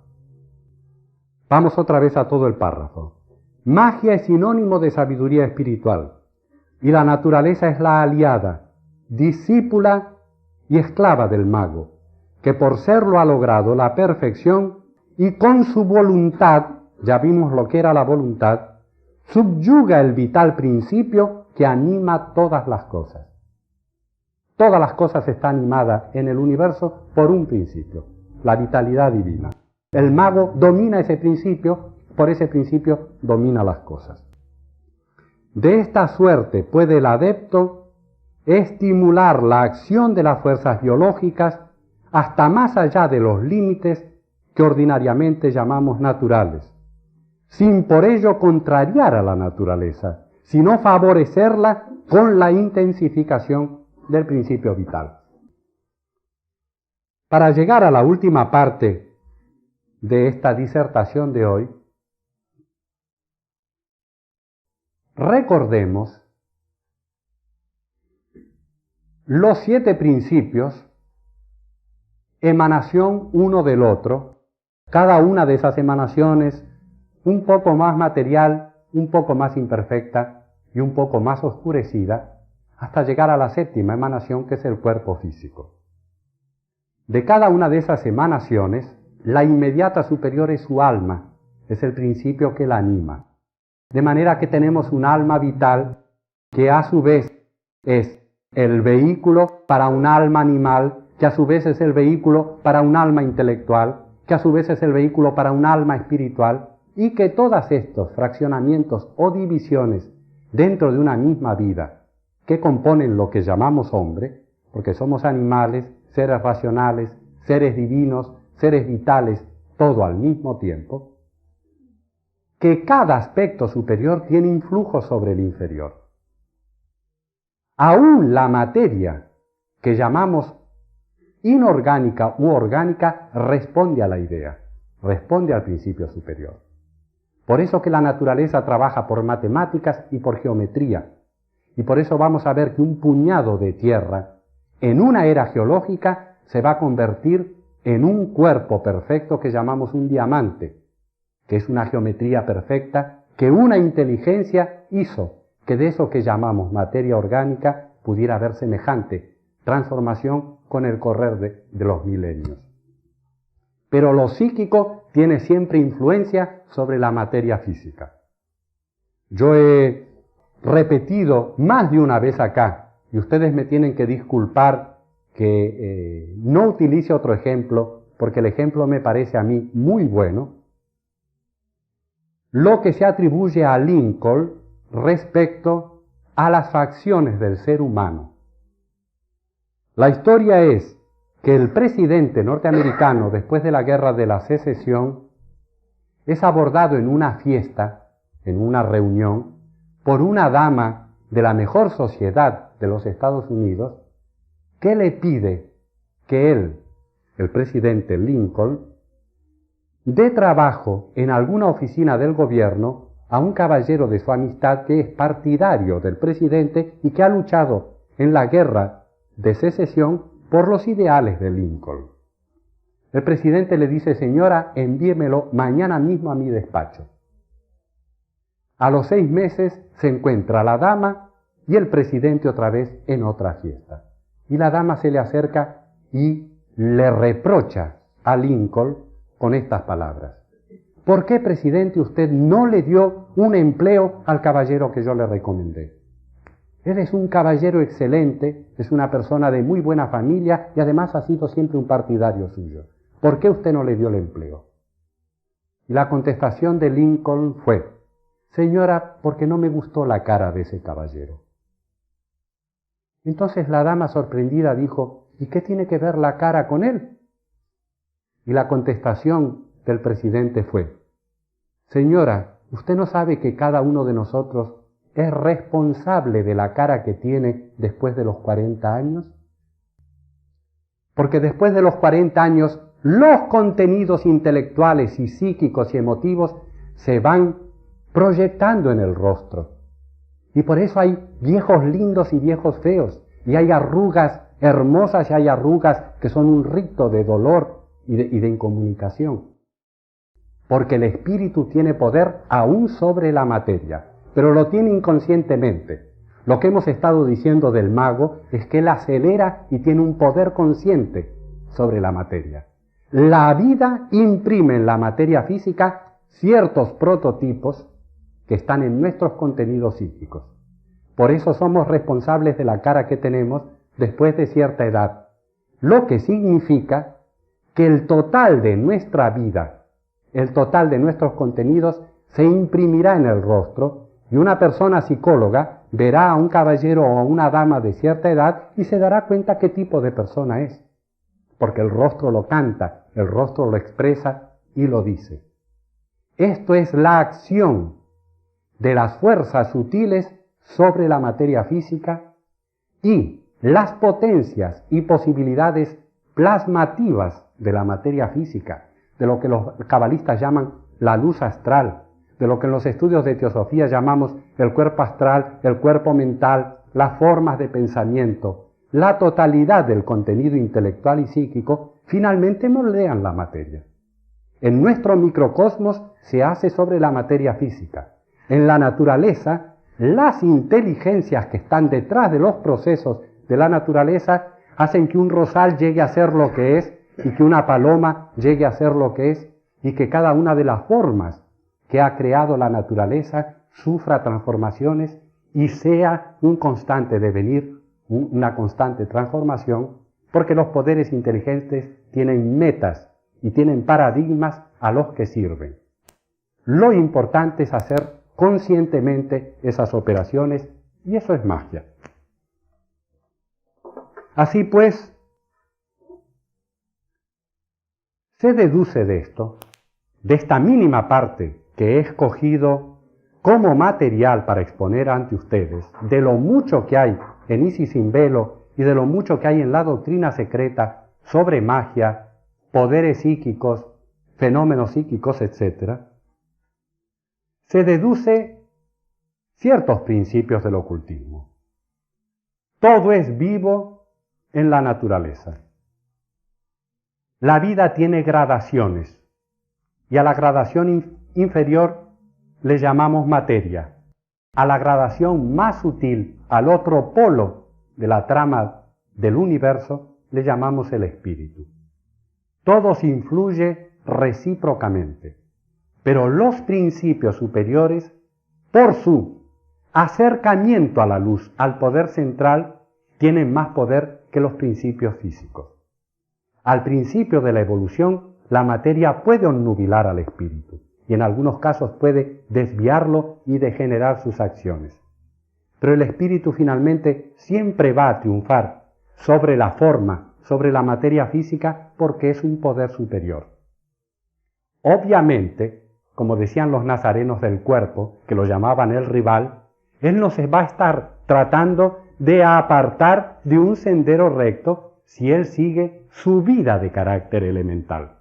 Vamos otra vez a todo el párrafo. Magia es sinónimo de sabiduría espiritual y la naturaleza es la aliada, discípula y esclava del mago, que por serlo ha logrado la perfección y con su voluntad, ya vimos lo que era la voluntad, subyuga el vital principio que anima todas las cosas. Todas las cosas están animadas en el universo por un principio, la vitalidad divina. El mago domina ese principio, por ese principio domina las cosas. De esta suerte puede el adepto estimular la acción de las fuerzas biológicas hasta más allá de los límites que ordinariamente llamamos naturales, sin por ello contrariar a la naturaleza, sino favorecerla con la intensificación del principio vital. Para llegar a la última parte de esta disertación de hoy, recordemos los 7 principios, emanación uno del otro, cada una de esas emanaciones un poco más material, un poco más imperfecta y un poco más oscurecida, hasta llegar a la 7ª emanación, que es el cuerpo físico. De cada una de esas emanaciones, la inmediata superior es su alma, es el principio que la anima. De manera que tenemos un alma vital que a su vez es el vehículo para un alma animal, que a su vez es el vehículo para un alma intelectual, que a su vez es el vehículo para un alma espiritual, y que todos estos fraccionamientos o divisiones dentro de una misma vida que componen lo que llamamos hombre, porque somos animales, seres racionales, seres divinos, seres vitales, todo al mismo tiempo, que cada aspecto superior tiene influjo sobre el inferior. Aún la materia que llamamos inorgánica u orgánica responde a la idea, responde al principio superior. Por eso que la naturaleza trabaja por matemáticas y por geometría, y por eso vamos a ver que un puñado de tierra en una era geológica se va a convertir en un cuerpo perfecto que llamamos un diamante, que es una geometría perfecta que una inteligencia hizo que de eso que llamamos materia orgánica pudiera haber semejante transformación con el correr de los milenios. Pero lo psíquico tiene siempre influencia sobre la materia física. Yo he repetido más de una vez acá, y ustedes me tienen que disculpar que no utilice otro ejemplo, porque el ejemplo me parece a mí muy bueno, lo que se atribuye a Lincoln respecto a las facciones del ser humano. La historia es que el presidente norteamericano, después de la Guerra de la Secesión, es abordado en una fiesta, en una reunión, por una dama de la mejor sociedad de los Estados Unidos, que le pide que él, el presidente Lincoln, dé trabajo en alguna oficina del gobierno a un caballero de su amistad que es partidario del presidente y que ha luchado en la Guerra de Secesión por los ideales de Lincoln. El presidente le dice: señora, envíemelo mañana mismo a mi despacho. A los 6 meses se encuentra la dama y el presidente otra vez en otra fiesta. Y la dama se le acerca y le reprocha a Lincoln con estas palabras: ¿por qué, presidente, usted no le dio un empleo al caballero que yo le recomendé? Él es un caballero excelente, es una persona de muy buena familia y además ha sido siempre un partidario suyo. ¿Por qué usted no le dio el empleo? Y la contestación de Lincoln fue: señora, porque no me gustó la cara de ese caballero. Entonces la dama sorprendida dijo: ¿y qué tiene que ver la cara con él? Y la contestación del presidente fue: señora, ¿usted no sabe que cada uno de nosotros es responsable de la cara que tiene después de los 40 años? Porque después de los 40 años, los contenidos intelectuales y psíquicos y emotivos se van proyectando en el rostro. Y por eso hay viejos lindos y viejos feos, y hay arrugas hermosas y hay arrugas que son un rito de dolor y de incomunicación. Porque el espíritu tiene poder aún sobre la materia, pero lo tiene inconscientemente. Lo que hemos estado diciendo del mago es que él acelera y tiene un poder consciente sobre la materia. La vida imprime en la materia física ciertos prototipos que están en nuestros contenidos psíquicos. Por eso somos responsables de la cara que tenemos después de cierta edad, lo que significa que el total de nuestra vida, el total de nuestros contenidos se imprimirá en el rostro y una persona psicóloga verá a un caballero o a una dama de cierta edad y se dará cuenta qué tipo de persona es, porque el rostro lo canta, el rostro lo expresa y lo dice. Esto es la acción de las fuerzas sutiles sobre la materia física y las potencias y posibilidades plasmativas de la materia física, de lo que los cabalistas llaman la luz astral, de lo que en los estudios de teosofía llamamos el cuerpo astral, el cuerpo mental, las formas de pensamiento, la totalidad del contenido intelectual y psíquico, finalmente moldean la materia. En nuestro microcosmos se hace sobre la materia física. En la naturaleza, las inteligencias que están detrás de los procesos de la naturaleza hacen que un rosal llegue a ser lo que es y que una paloma llegue a ser lo que es y que cada una de las formas que ha creado la naturaleza sufra transformaciones y sea un constante devenir, una constante transformación, porque los poderes inteligentes tienen metas y tienen paradigmas a los que sirven. Lo importante es hacer conscientemente esas operaciones y eso es magia. Así pues, se deduce de esto, de esta mínima parte que he escogido como material para exponer ante ustedes, de lo mucho que hay en Isis sin velo y de lo mucho que hay en la doctrina secreta sobre magia, poderes psíquicos, fenómenos psíquicos, etc., se deduce ciertos principios del ocultismo. Todo es vivo en la naturaleza. La vida tiene gradaciones y a la gradación inferior le llamamos materia. A la gradación más sutil, al otro polo de la trama del universo, le llamamos el espíritu. Todo se influye recíprocamente, pero los principios superiores, por su acercamiento a la luz, al poder central, tienen más poder que los principios físicos. Al principio de la evolución, la materia puede obnubilar al espíritu y en algunos casos puede desviarlo y degenerar sus acciones. pero el espíritu finalmente siempre va a triunfar sobre la forma, sobre la materia física, porque es un poder superior. Obviamente, como decían los nazarenos del cuerpo, que lo llamaban el rival, él no se va a estar tratando de apartar de un sendero recto si él sigue su vida de carácter elemental.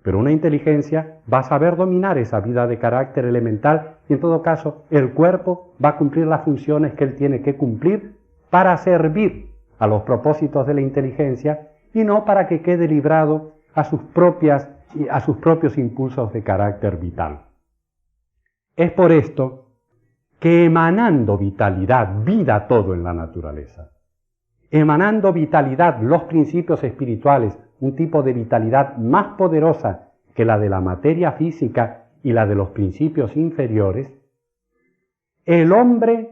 Pero una inteligencia va a saber dominar esa vida de carácter elemental y en todo caso el cuerpo va a cumplir las funciones que él tiene que cumplir para servir a los propósitos de la inteligencia y no para que quede librado a sus propios impulsos de carácter vital. Es por esto que emanando vitalidad, vida todo en la naturaleza, emanando vitalidad los principios espirituales, un tipo de vitalidad más poderosa que la de la materia física y la de los principios inferiores, el hombre,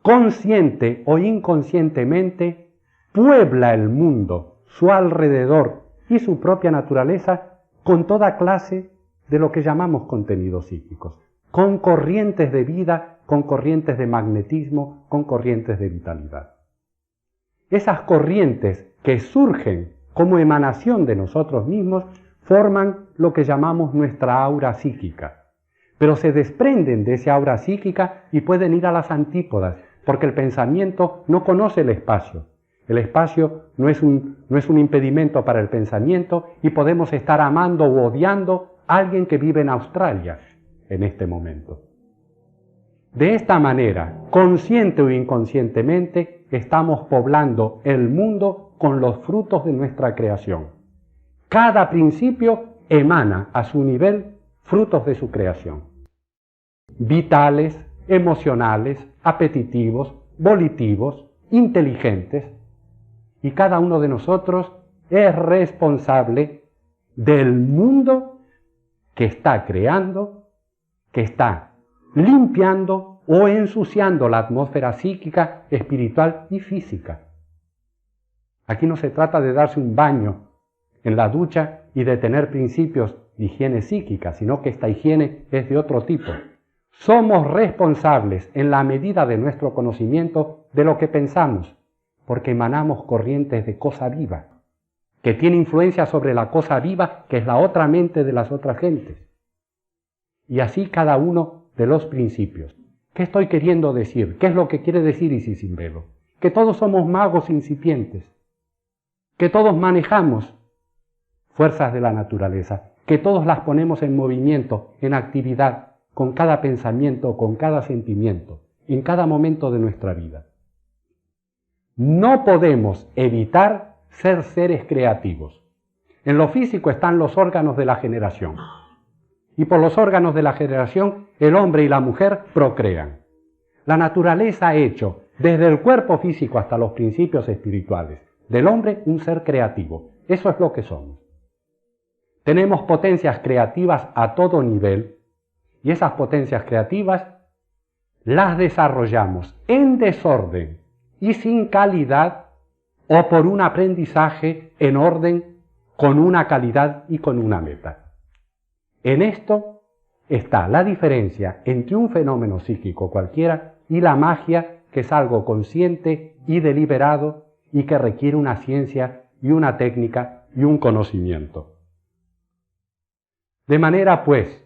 consciente o inconscientemente, puebla el mundo, su alrededor y su propia naturaleza con toda clase de lo que llamamos contenidos psíquicos, con corrientes de vida, con corrientes de magnetismo, con corrientes de vitalidad. Esas corrientes que surgen como emanación de nosotros mismos forman lo que llamamos nuestra aura psíquica, pero se desprenden de esa aura psíquica y pueden ir a las antípodas, porque el pensamiento no conoce el espacio. El espacio no es un impedimento para el pensamiento y podemos estar amando o odiando a alguien que vive en Australia en este momento. De esta manera, consciente o inconscientemente, estamos poblando el mundo con los frutos de nuestra creación. Cada principio emana a su nivel frutos de su creación. Vitales, emocionales, apetitivos, volitivos, inteligentes. Y cada uno de nosotros es responsable del mundo que está creando, que está limpiando o ensuciando la atmósfera psíquica, espiritual y física. Aquí no se trata de darse un baño en la ducha y de tener principios de higiene psíquica, sino que esta higiene es de otro tipo. Somos responsables en la medida de nuestro conocimiento de lo que pensamos, porque emanamos corrientes de cosa viva, que tiene influencia sobre la cosa viva, que es la otra mente de las otras gentes. Y así cada uno de los principios. ¿Qué estoy queriendo decir? ¿Qué es lo que quiere decir Isis sin velo? Que todos somos magos incipientes, que todos manejamos fuerzas de la naturaleza, que todos las ponemos en movimiento, en actividad, con cada pensamiento, con cada sentimiento, en cada momento de nuestra vida. No podemos evitar ser seres creativos. En lo físico están los órganos de la generación. Y por los órganos de la generación, el hombre y la mujer procrean. La naturaleza ha hecho, desde el cuerpo físico hasta los principios espirituales, del hombre un ser creativo. Eso es lo que somos. Tenemos potencias creativas a todo nivel, y esas potencias creativas las desarrollamos en desorden y sin calidad, o por un aprendizaje en orden, con una calidad y con una meta. En esto está la diferencia entre un fenómeno psíquico cualquiera y la magia, que es algo consciente y deliberado y que requiere una ciencia y una técnica y un conocimiento. De manera, pues,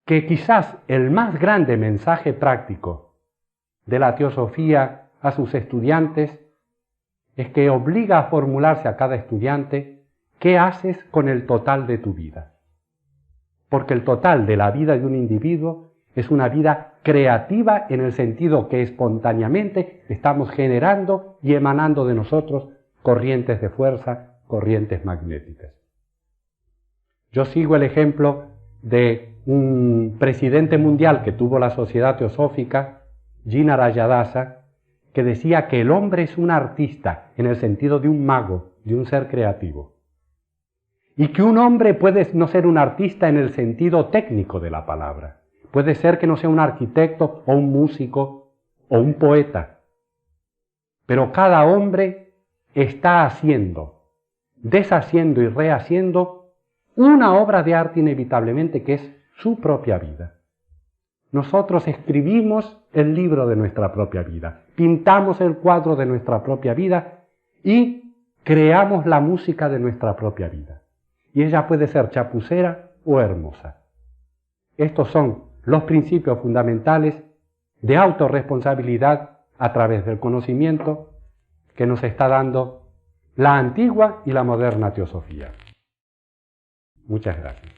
que quizás el más grande mensaje práctico de la teosofía a sus estudiantes es que obliga a formularse a cada estudiante qué haces con el total de tu vida. Porque el total de la vida de un individuo es una vida creativa en el sentido que espontáneamente estamos generando y emanando de nosotros corrientes de fuerza, corrientes magnéticas. Yo sigo el ejemplo de un presidente mundial que tuvo la Sociedad Teosófica, Gina Rayadasa, que decía que el hombre es un artista en el sentido de un mago, de un ser creativo. Y que un hombre puede no ser un artista en el sentido técnico de la palabra. Puede ser que no sea un arquitecto o un músico o un poeta. Pero cada hombre está haciendo, deshaciendo y rehaciendo una obra de arte inevitablemente que es su propia vida. Nosotros escribimos el libro de nuestra propia vida, pintamos el cuadro de nuestra propia vida y creamos la música de nuestra propia vida. Y ella puede ser chapucera o hermosa. Estos son los principios fundamentales de autorresponsabilidad a través del conocimiento que nos está dando la antigua y la moderna teosofía. Muchas gracias.